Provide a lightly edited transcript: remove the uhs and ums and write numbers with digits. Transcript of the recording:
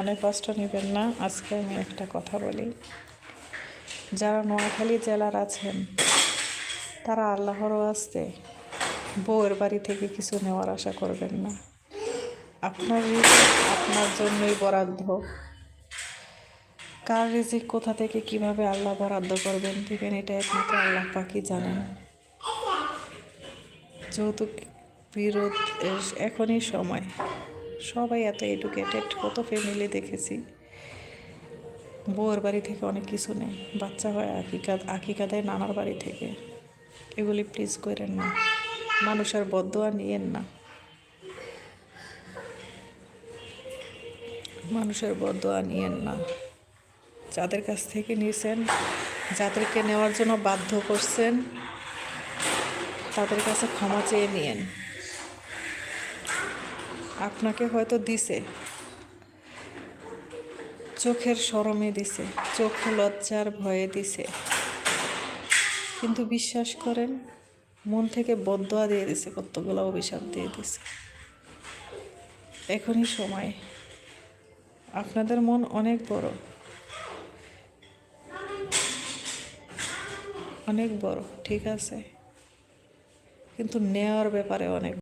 অনেক কষ্ট নেবেন না। আজকে আমি একটা কথা বলি, যারা নোয়াখালী জেলার আছেন তারা আল্লাহর ওয়াস্তে বউয়ের বাড়ি থেকে কিছু নেওয়ার আশা করবেন না। আপনার রিজিক আপনার জন্যই বরাদ্দ। কার রিজিক কোথা থেকে কিভাবে আল্লাহ বরাদ্দ করবেন দিবেন, এটা একমাত্র আল্লাহ পাকই জানেন। যৌতুক বিরোধ এখনই সময়, সবাই এত এডুকেটেড, কত ফ্যামিলি দেখেছি বউয়ের বাড়ি থেকে অনেক কিছু নেই, বাচ্চা হয় আকিকা দেয় নানার বাড়ি থেকে। এগুলি প্লিজ করেন না, মানুষের বদদোয়া নিয়েন না, মানুষের বদদোয়া নিয়েন না। যাদের কাছ থেকে নিয়েছেন, যাদেরকে নেওয়ার জন্য বাধ্য করছেন, তাদের কাছে ক্ষমা চেয়ে নিয়েন। আপনাকে হয়তো দিছে, চোখের শরমে দিছে, চোখ লজ্জার ভয়ে দিছে, কিন্তু বিশ্বাস করেন মন থেকে বদদোয়া দিয়ে দিছে, কতগুলো অভিশাপ দিয়ে দিছে। এখনই সময়, আপনাদের মন অনেক বড়, অনেক বড়, ঠিক আছে, কিন্তু নেওয়ার ব্যাপারে অনেক